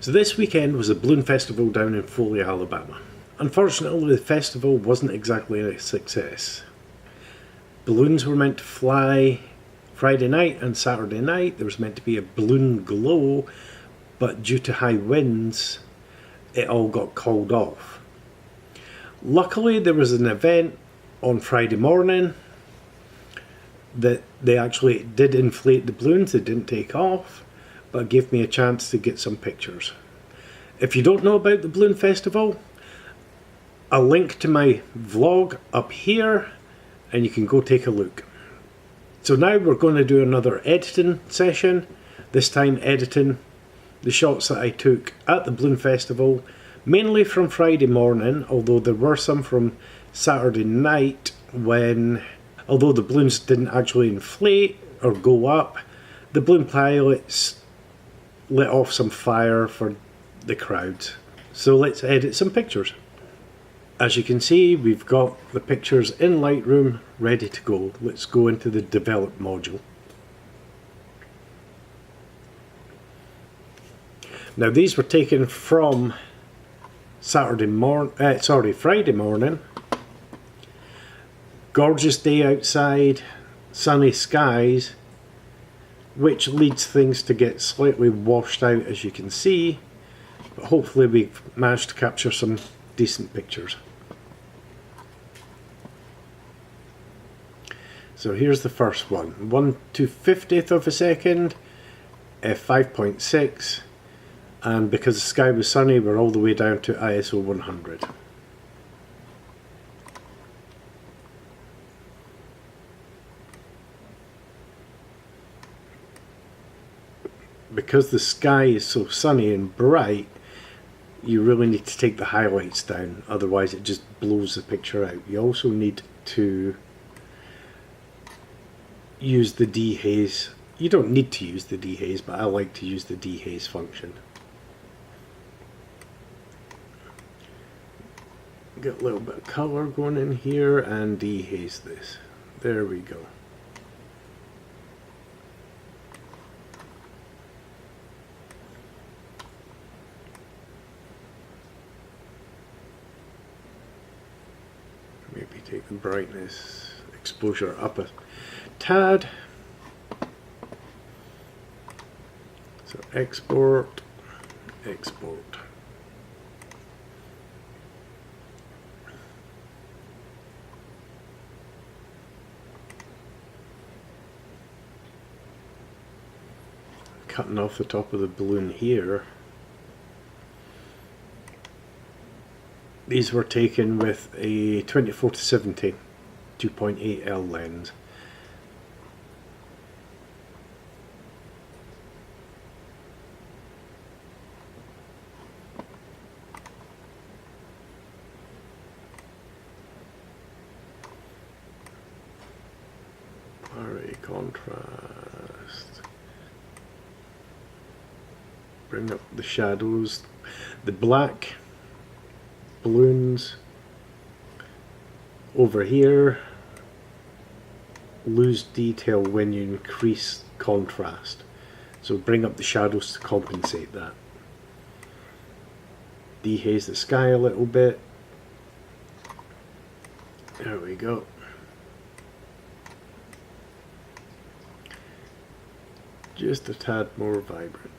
So this weekend was a balloon festival down in Foley, Alabama. Unfortunately, the festival wasn't exactly a success. Balloons were meant to fly Friday night and Saturday night. There was meant to be a balloon glow, but due to high winds, it all got called off. Luckily, there was an event on Friday morning that they actually did inflate the balloons. They didn't take off, but gave me a chance to get some pictures. If you don't know about the Balloon Festival, I'll link to my vlog up here and you can go take a look. So now we're going to do another editing session, this time editing the shots that I took at the Balloon Festival, mainly from Friday morning, although there were some from Saturday night when, although the balloons didn't actually inflate or go up, the balloon pilots lit off some fire for the crowd. So let's edit some pictures. As you can see, we've got the pictures in Lightroom ready to go. Let's go into the develop module. Now these were taken from Friday morning. Gorgeous day outside, sunny skies, which leads things to get slightly washed out, as you can see, but hopefully we've managed to capture some decent pictures. So here's the first one, 1/250th of a second, f5.6, and because the sky was sunny, we're all the way down to ISO 100. Because the sky is so sunny and bright, you really need to take the highlights down, otherwise it just blows the picture out. You also need to use the dehaze. You don't need to use the dehaze, but I like to use the dehaze function. Get a little bit of color going in here and dehaze this. There we go. Maybe take the brightness, exposure up a tad. So export, export. Cutting off the top of the balloon here. These were taken with a 24-70 2.8L lens. Array contrast. Bring up the shadows. The black balloons over here lose detail when you increase contrast, so bring up the shadows to compensate that. Dehaze the sky a little bit. There we go. Just a tad more vibrant.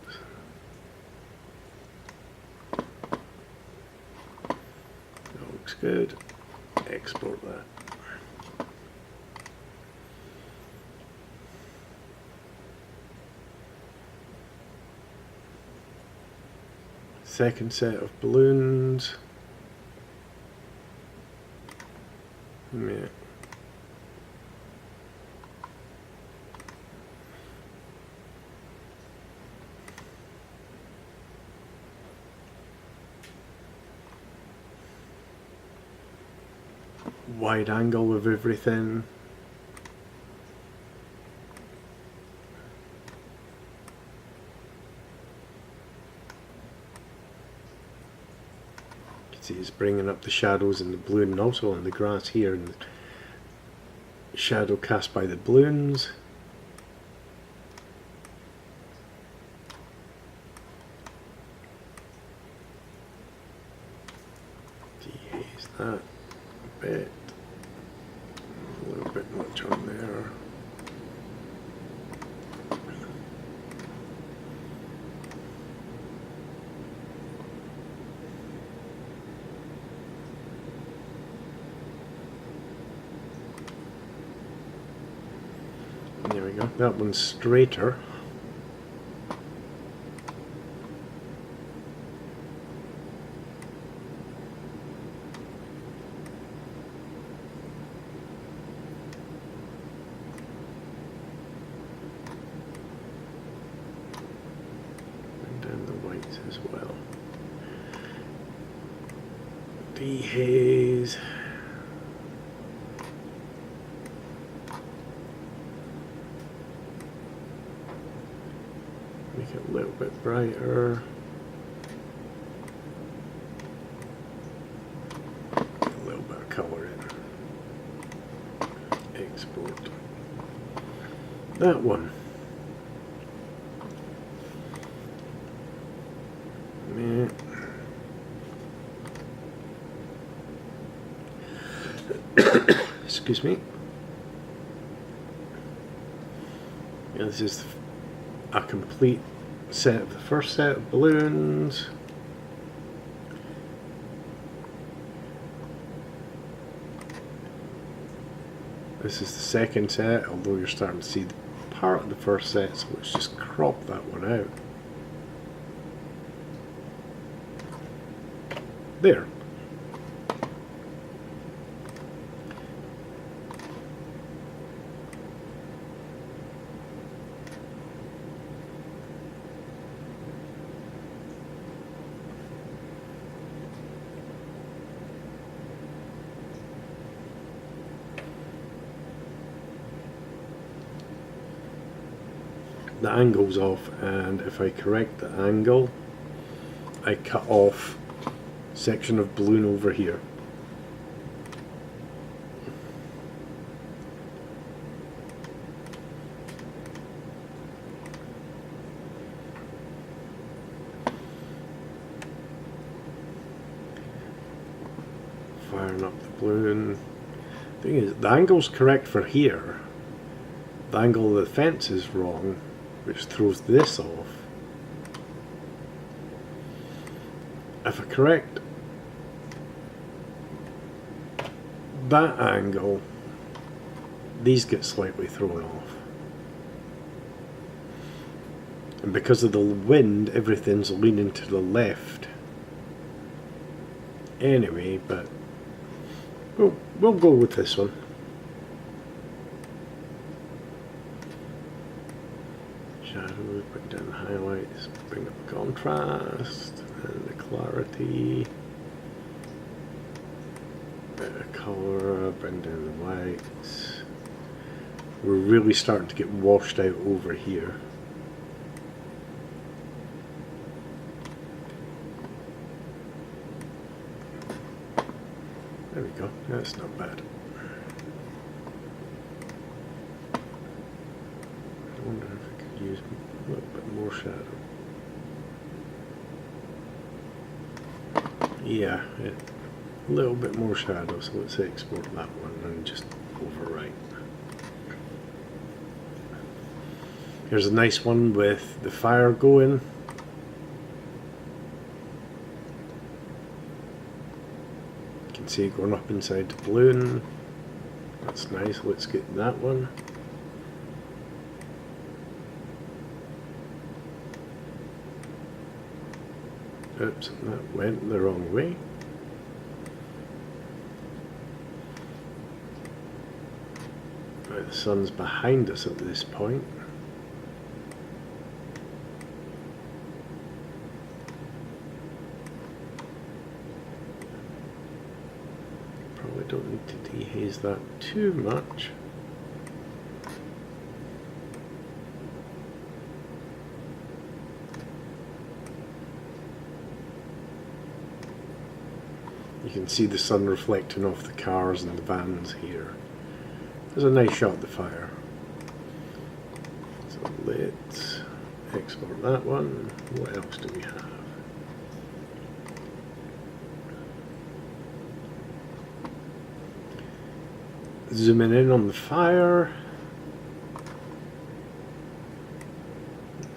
Looks good. Export that. Second set of balloons. Yeah. Wide angle of everything. You can see it's bringing up the shadows in the balloon and also on the grass here, and the shadow cast by the balloons. that bit. A little bit much on there. There we go. That one's straighter. As well. Dehaze. Make it a little bit brighter. A little bit of colour in. Export. That one. Excuse me. Yeah, this is a complete set of the first set of balloons. This is the second set, although you're starting to see part of the first set, so let's just crop that one out. There. The angle's off, and if I correct the angle, I cut off section of balloon over here. Firing up the balloon. Thing is, the angle's correct for here. The angle of the fence is wrong, which throws this off. If I correct that angle, these get slightly thrown off. And because of the wind, everything's leaning to the left. Anyway, but we'll go with this one. Shadows, bring down the highlights, bring up the contrast and the clarity. Bit of colour, bring down the whites. We're really starting to get washed out over here. There we go, that's not bad. I wonder if I could use a little bit more shadow. Yeah, a little bit more shadow, so let's export that one and just overwrite. Here's a nice one with the fire going. You can see it going up inside the balloon. That's nice, let's get that one. Oops, that went the wrong way. Right, the sun's behind us at this point. Probably don't need to dehaze that too much. You can see the sun reflecting off the cars and the vans here. There's a nice shot of the fire. So let's export that one. What else do we have? Zooming in on the fire.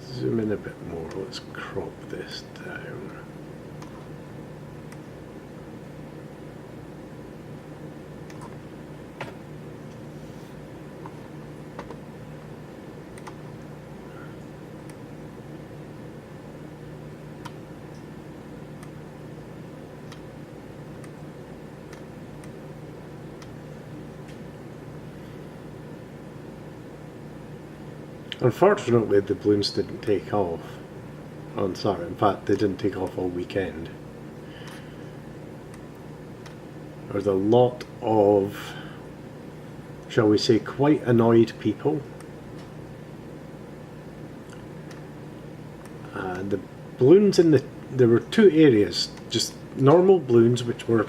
Zoom in a bit more. Let's crop this down. Unfortunately, the balloons didn't take off on Saturday. In fact, they didn't take off all weekend. There was a lot of, shall we say, quite annoyed people. The balloons there were two areas, just normal balloons, which were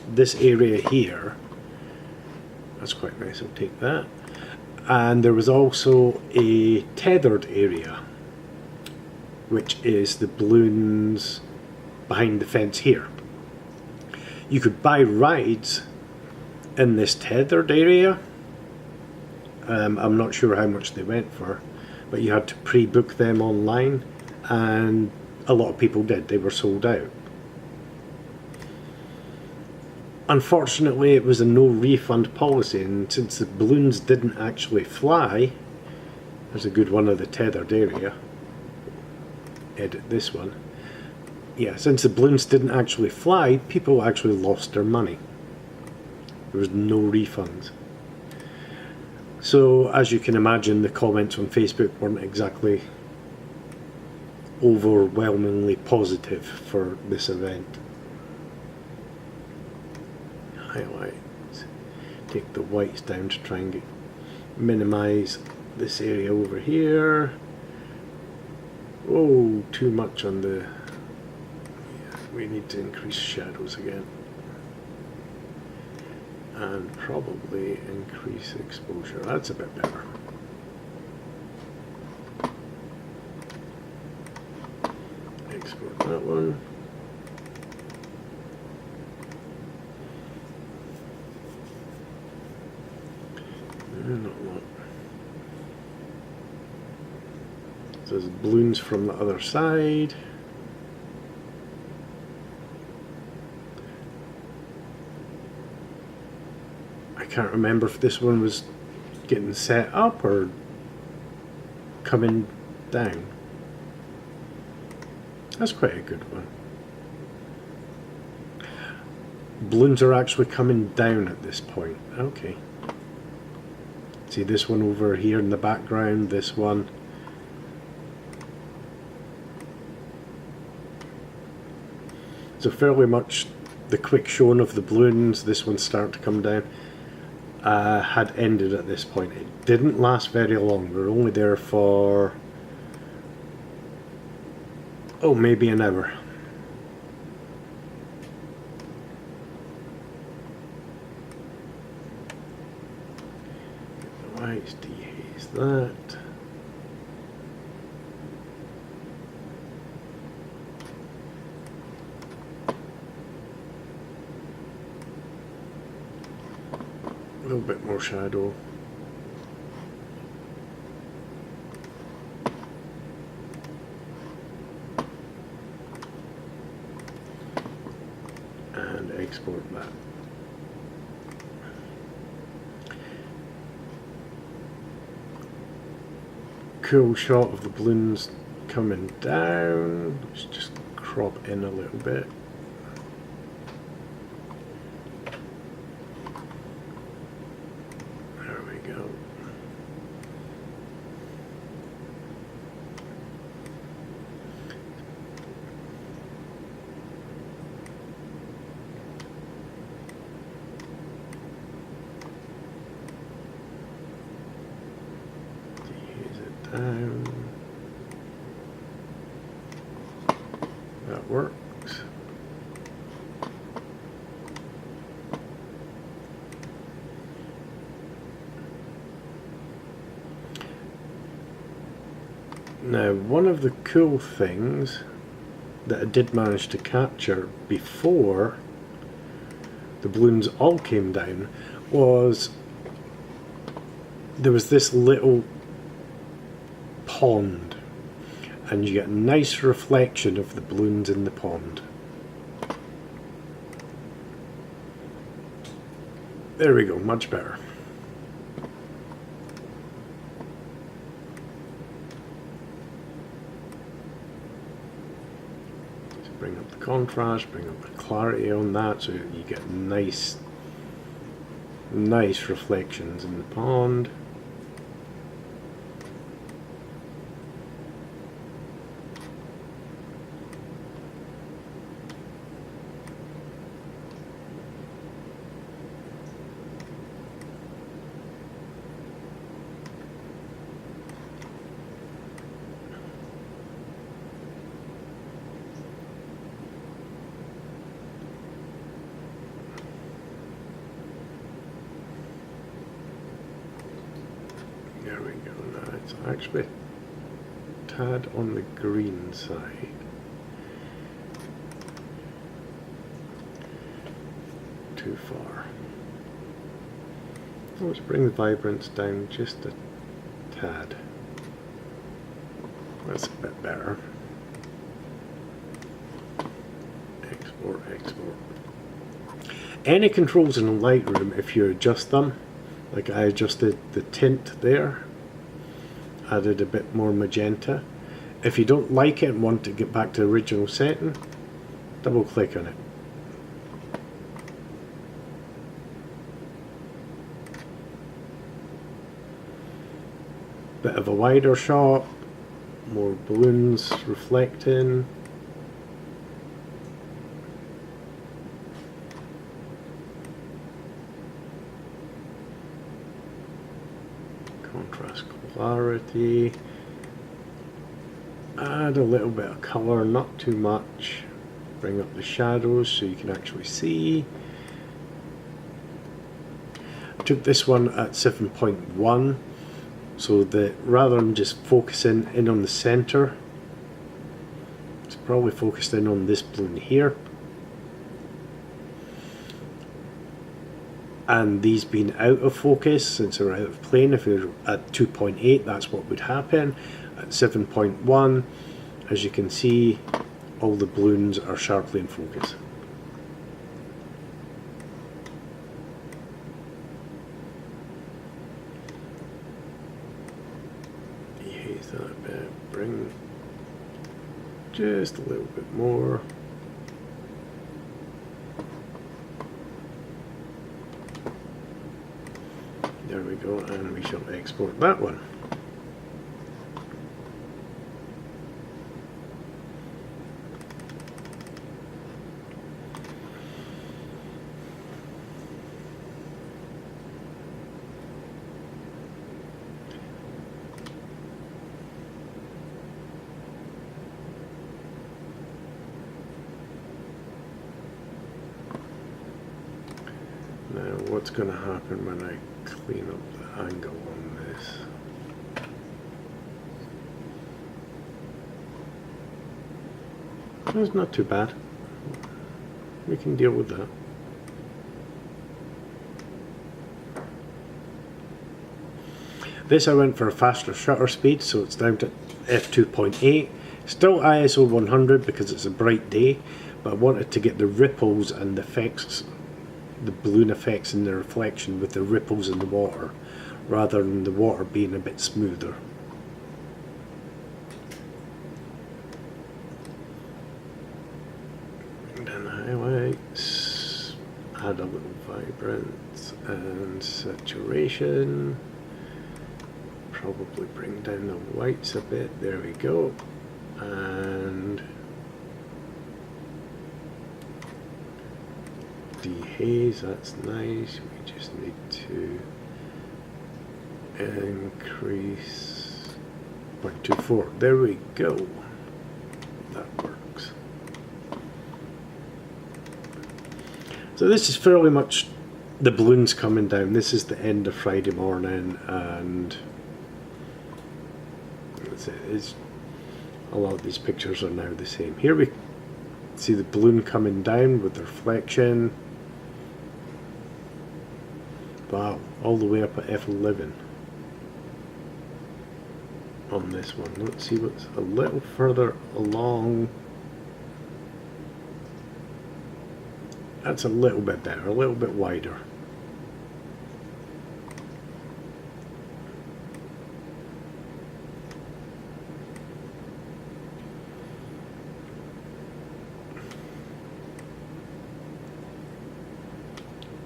this area here. That's quite nice, I'll take that. And there was also a tethered area, which is the balloons behind the fence here. You could buy rides in this tethered area. I'm not sure how much they went for, but you had to pre-book them online, and a lot of people did. They were sold out. Unfortunately, it was a no refund policy, and since the balloons didn't actually fly, there's a good one of the tethered area. Edit this one. Yeah, since the balloons didn't actually fly, people actually lost their money. There was no refunds. So, as you can imagine, the comments on Facebook weren't exactly overwhelmingly positive for this event. Highlights. Take the whites down to try and minimize this area over here. Oh, too much on the... Yeah, we need to increase shadows again. And probably increase exposure. That's a bit better. Export that one. Not a lot. So there's balloons from the other side. I can't remember if this one was getting set up or coming down. That's quite a good one. Balloons are actually coming down at this point. Okay. See this one over here in the background, this one. So fairly much the quick showing of the balloons, this one starting to come down, had ended at this point. It didn't last very long. We were only there for, oh, maybe an hour. Whites, dehaze that. A little bit more shadow. And export that. Cool shot of the balloons coming down. Let's just crop in a little bit. There we go. That works. Now, one of the cool things that I did manage to capture before the balloons all came down was there was this little pond, and you get a nice reflection of the balloons in the pond. There we go, much better. So bring up the contrast, bring up the clarity on that, so you get nice reflections in the pond. There we go, now it's actually a tad on the green side. Too far. Let's bring the vibrance down just a tad. That's a bit better. Export, export. Any controls in Lightroom, if you adjust them, like I adjusted the tint there, added a bit more magenta. If you don't like it and want to get back to the original setting, double click on it. Bit of a wider shot, more balloons reflecting. Contrast, clarity. Add a little bit of colour, not too much. Bring up the shadows so you can actually see. I took this one at 7.1, so that rather than just focusing in on the centre, it's probably focused in on this balloon here. And these being out of focus, since they're out of plane, if you're at 2.8, that's what would happen. At 7.1, as you can see, all the balloons are sharply in focus. Dehaze that a bit, bring just a little bit more. There we go, and we shall export that one. Now, what's going to happen when I clean up the angle on this? That's not too bad. We can deal with that. This I went for a faster shutter speed, so it's down to f2.8. Still ISO 100 because it's a bright day, but I wanted to get the ripples and the effects, the balloon effects in the reflection with the ripples in the water, rather than the water being a bit smoother. And then highlights, add a little vibrance and saturation. Probably bring down the whites a bit. There we go. And dehaze, that's nice. We just need to increase 0.24. There we go. That works. So this is fairly much the balloons coming down. This is the end of Friday morning, and that's it. It's, a lot of these pictures are now the same. Here we see the balloon coming down with the reflection. Wow, all the way up at f11. on this one. Let's see what's a little further along. That's a little bit better, a little bit wider.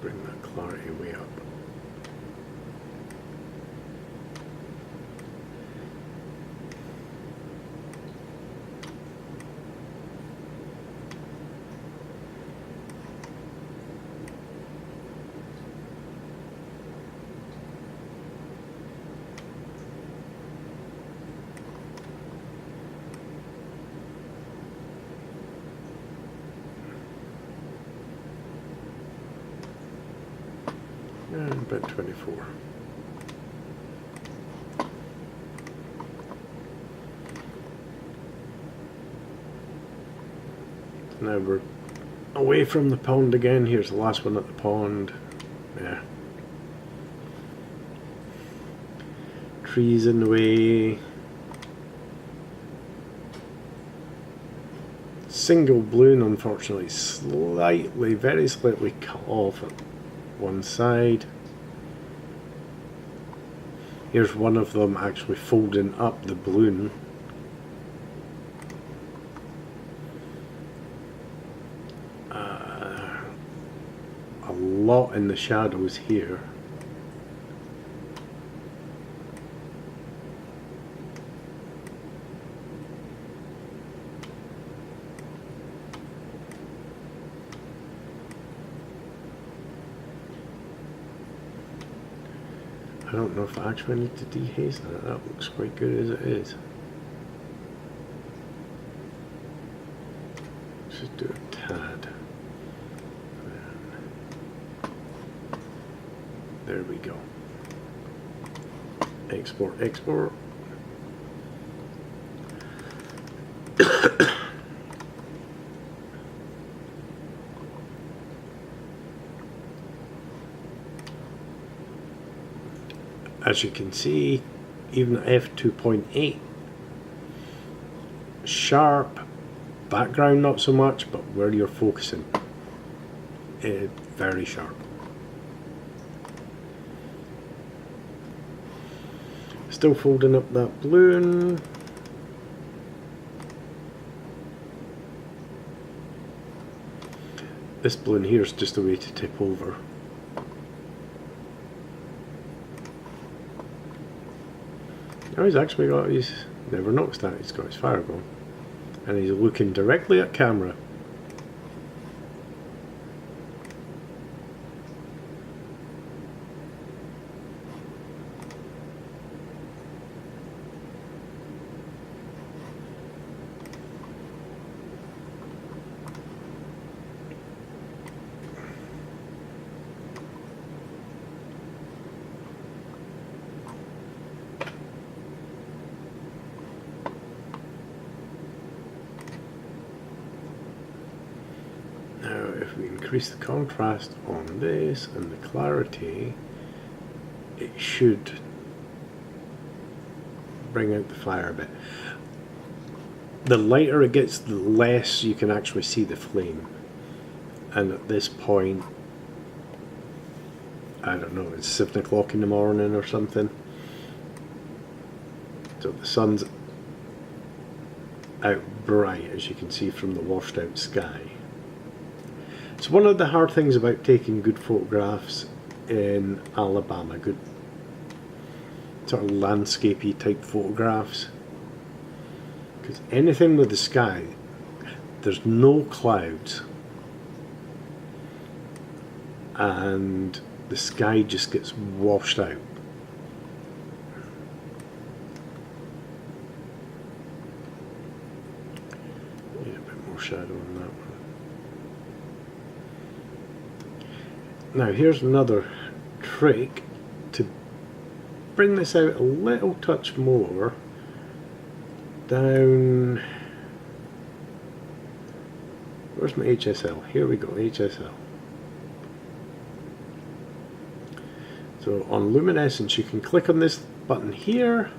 Bring that clarity way up. And about 24. Now we're away from the pond again. Here's the last one at the pond. Yeah. Trees in the way. Single balloon, unfortunately, slightly, very slightly cut off at one side. Here's one of them actually folding up the balloon. A lot in the shadows here. I don't know if I actually need to dehaze that. That looks quite good as it is. Let's just do a tad. There we go. Export, export. As you can see, even f2.8, sharp, background not so much, but where you're focusing, very sharp. Still folding up that balloon. This balloon here is just a way to tip over. Now he's actually got his, never noticed that, he's got his fire going. And he's looking directly at camera. Now if we increase the contrast on this and the clarity, it should bring out the fire a bit. The lighter it gets, the less you can actually see the flame. And at this point, I don't know, it's 7 o'clock in the morning or something. So the sun's out bright, as you can see from the washed out sky. So one of the hard things about taking good photographs in Alabama, good sort of landscapey type photographs, because anything with the sky, there's no clouds and the sky just gets washed out. Need a bit more shadow on that one. Now here's another trick to bring this out a little touch more. Down, where's my HSL? Here we go, HSL. So on luminescence you can click on this button here,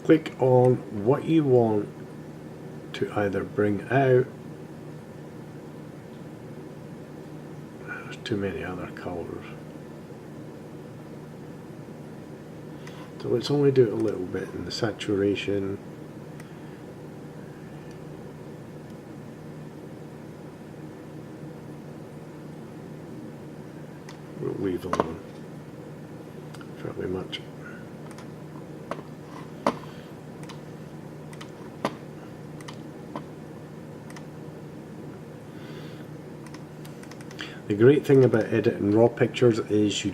click on what you want to either bring out. There's too many other colours. So let's only do it a little bit in the saturation. We'll leave alone fairly much. The great thing about editing raw pictures is you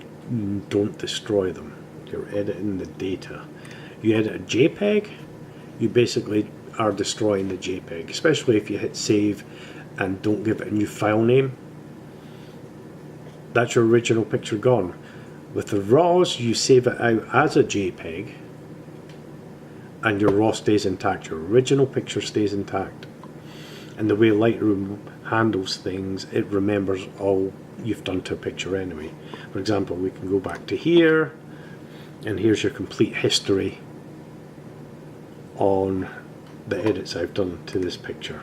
don't destroy them. You're editing the data. You edit a JPEG, you basically are destroying the JPEG, especially if you hit save and don't give it a new file name. That's your original picture gone. With the RAWs, you save it out as a JPEG and your RAW stays intact. Your original picture stays intact. And the way Lightroom handles things, it remembers all you've done to a picture anyway. For example, we can go back to here, and here's your complete history on the edits I've done to this picture.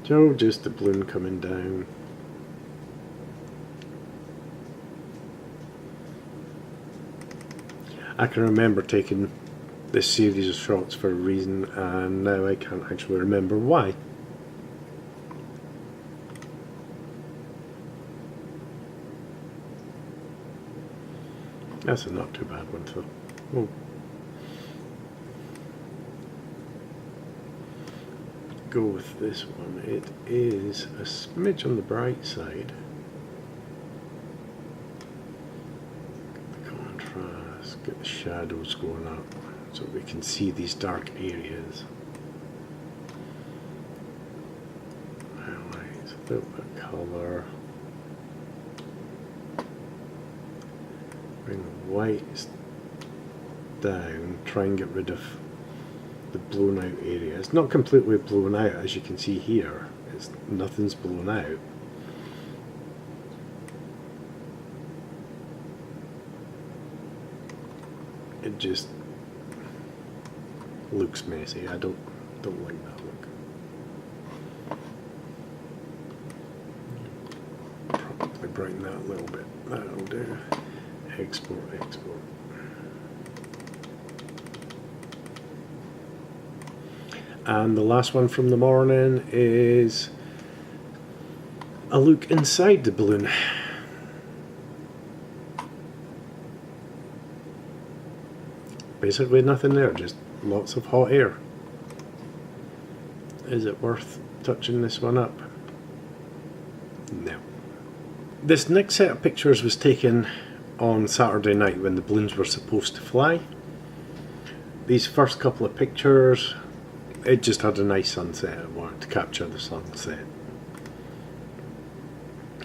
So just the balloon coming down. I can remember taking this series of shots for a reason, and now I can't actually remember why. That's a not too bad one, so we'll go with this one. It is a smidge on the bright side. Get the shadows going up so we can see these dark areas. Highlights, a little bit of colour. Bring the whites down, try and get rid of the blown out area. It's not completely blown out, as you can see here. Nothing's blown out. It just looks messy. I don't like that look. Probably brighten that a little bit. That'll do. Export, export. And the last one from the morning is a look inside the balloon. Basically nothing there, just lots of hot air. Is it worth touching this one up? No. This next set of pictures was taken on Saturday night when the balloons were supposed to fly. These first couple of pictures, it just had a nice sunset. I wanted to capture the sunset.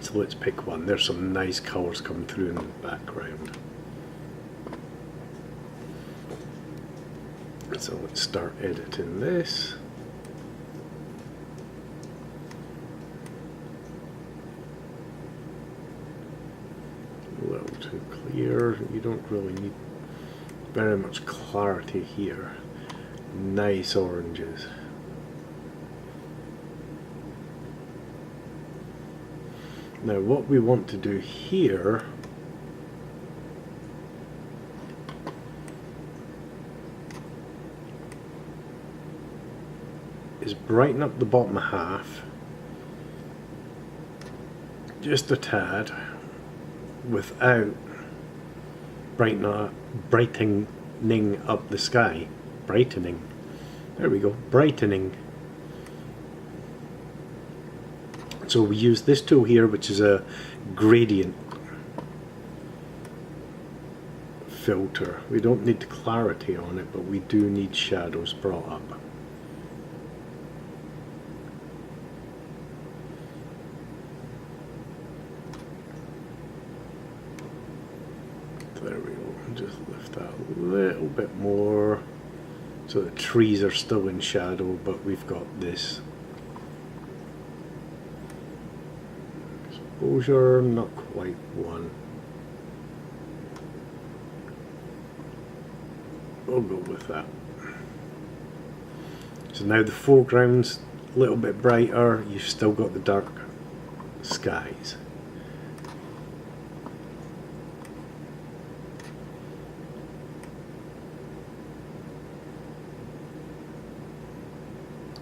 So let's pick one. There's some nice colours coming through in the background. So let's start editing this. A little too clear. You don't really need very much clarity here. Nice oranges. Now what we want to do here is brighten up the bottom half just a tad without brightening up the sky. Brightening. There we go. Brightening. So we use this tool here, which is a gradient filter. We don't need clarity on it, but we do need shadows brought up. There we go. Just lift that a little bit more. So the trees are still in shadow, but we've got this exposure, not quite one. We'll go with that. So now the foreground's a little bit brighter, you've still got the dark skies.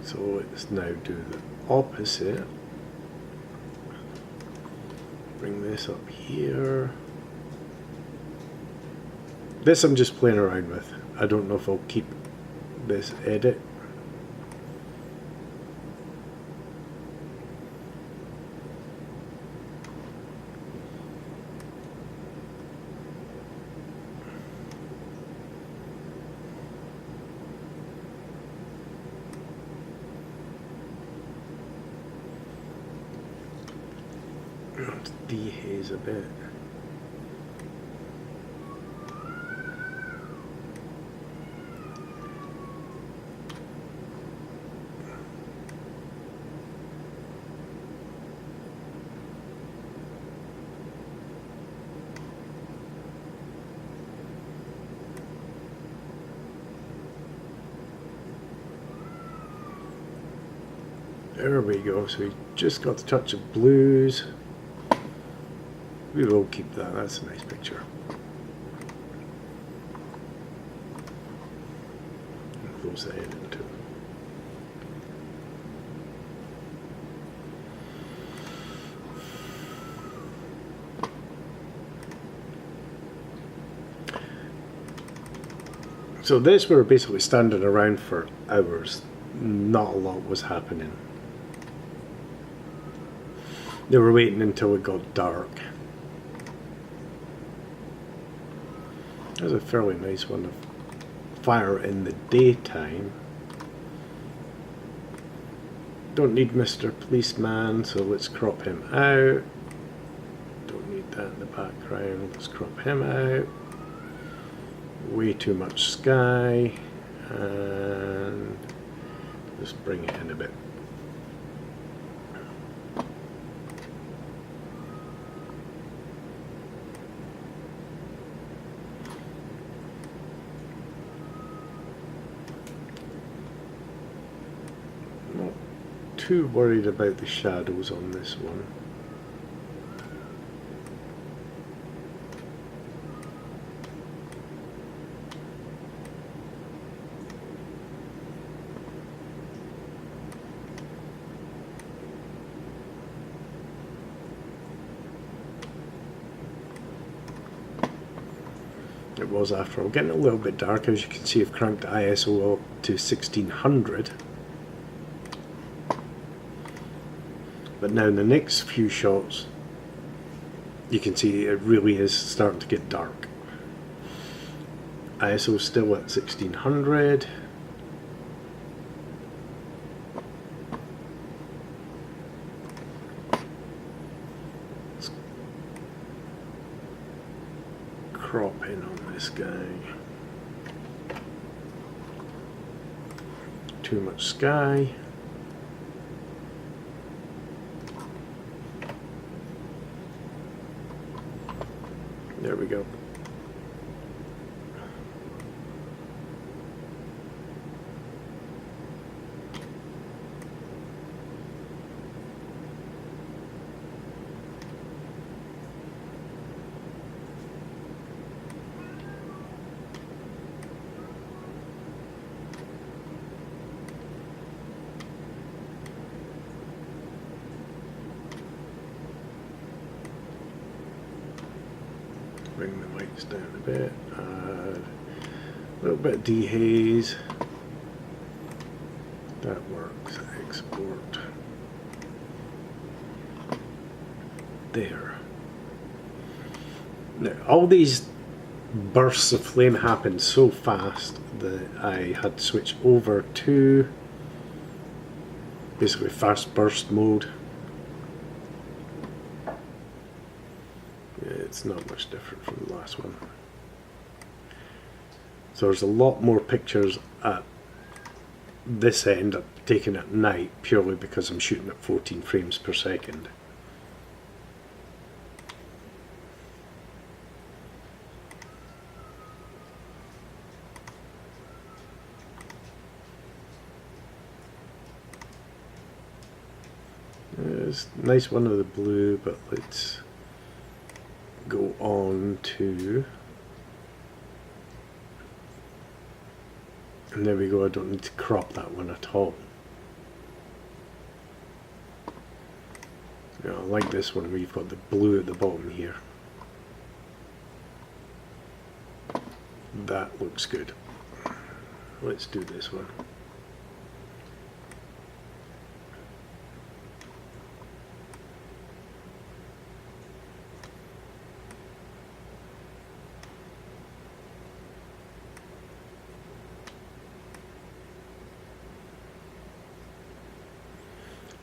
So let's now do the opposite. Bring this up here. This I'm just playing around with. I don't know if I'll keep this edit. Dehaze a bit. There we go, so we just got the touch of blues. We will keep that, that's a nice picture. Close the head into. So this, we were basically standing around for hours. Not a lot was happening. They were waiting until it got dark. There's a fairly nice one of fire in the daytime. Don't need Mr. Policeman, so let's crop him out. Don't need that in the background, let's crop him out. Way too much sky, and just bring it in a bit. Too worried about the shadows on this one. It was after all getting a little bit dark. As you can see, I've cranked the ISO up to 1600. But now in the next few shots, you can see it really is starting to get dark. ISO is still at 1600. Let's crop in on this guy. Too much sky. There we go. Bring the lights down a bit, add a little bit of dehaze. That works. Export. There. Now, all these bursts of flame happened so fast that I had to switch over to basically fast burst mode. It's not much different from the last one. So there's a lot more pictures at this end taken at night, purely because I'm shooting at 14 frames per second. It's a nice one of the blue, but let's go on to, and there we go. I don't need to crop that one at all. Yeah, I like this one where you've got the blue at the bottom here. That looks good. Let's do this one.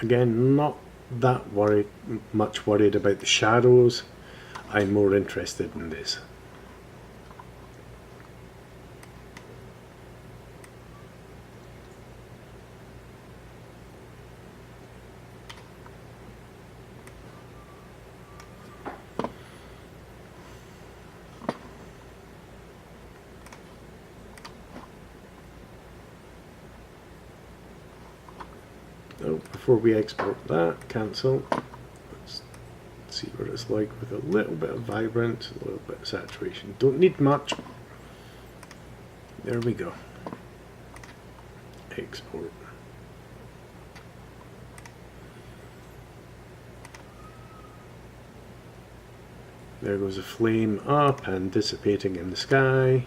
Again, not that much worried about the shadows. I'm more interested in this. Oh, before we export that, cancel. Let's see what it's like with a little bit of vibrance, a little bit of saturation. Don't need much. There we go. Export. There goes a flame up and dissipating in the sky,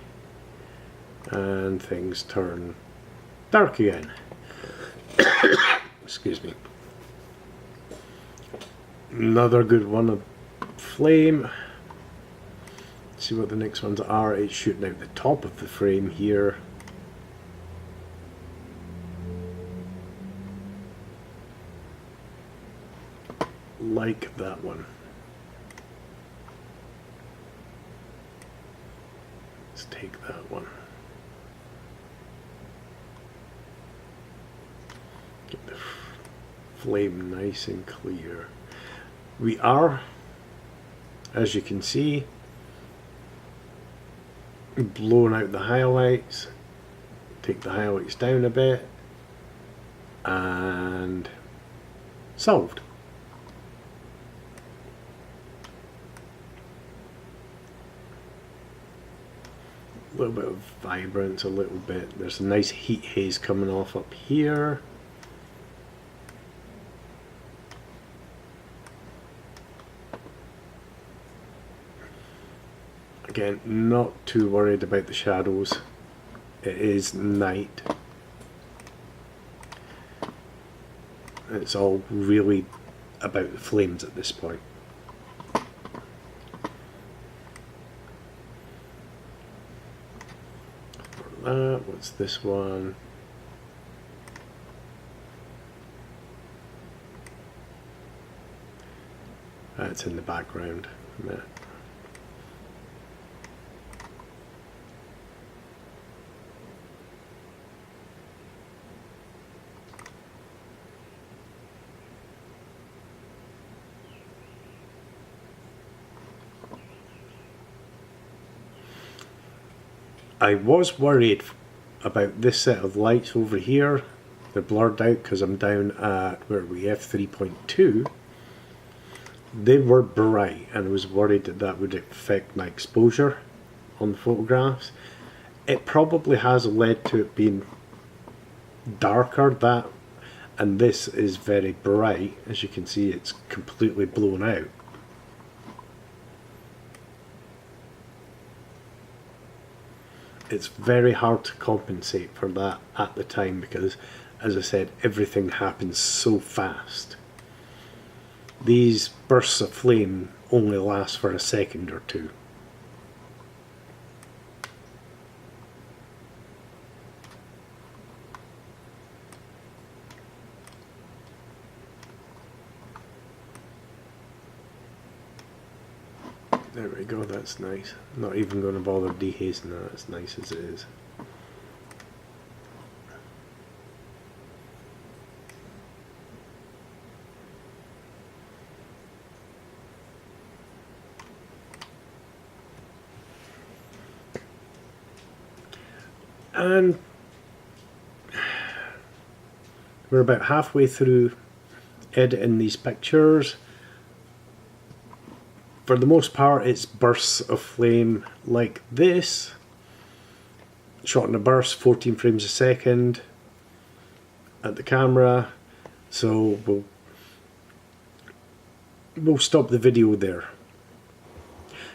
and things turn dark again. Excuse me. Another good one of flame. Let's see what the next ones are. It's shooting out the top of the frame here. Like that one. Let's take that one. Get the flame nice and clear. We are, as you can see, blowing out the highlights. Take the highlights down a bit, and solved. A little bit of vibrance, a little bit. There's a nice heat haze coming off up here. Again, not too worried about the shadows. It is night. It's all really about the flames at this point. What's this one? That's in the background. A minute. I was worried about this set of lights over here. They're blurred out because I'm down at, where are we, f3.2. They were bright, and I was worried that that would affect my exposure on the photographs. It probably has led to it being darker, that, and this is very bright. As you can see, it's completely blown out. It's very hard to compensate for that at the time because, as I said, everything happens so fast. These bursts of flame only last for a second or two. There we go, that's nice. Not even going to bother dehazing that, as nice as it is. And we're about halfway through editing these pictures. For the most part, it's bursts of flame like this, shot in a burst, 14 frames a second at the camera. So we'll stop the video there.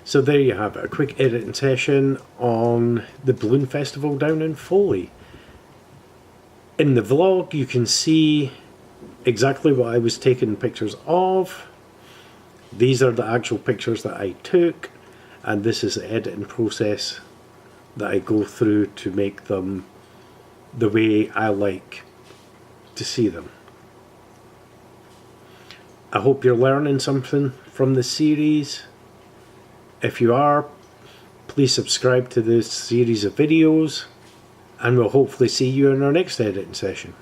So there you have it, a quick editing session on the Balloon Festival down in Foley. In the vlog you can see exactly what I was taking pictures of. These are the actual pictures that I took, and this is the editing process that I go through to make them the way I like to see them. I hope you're learning something from the series. If you are, please subscribe to this series of videos, and we'll hopefully see you in our next editing session.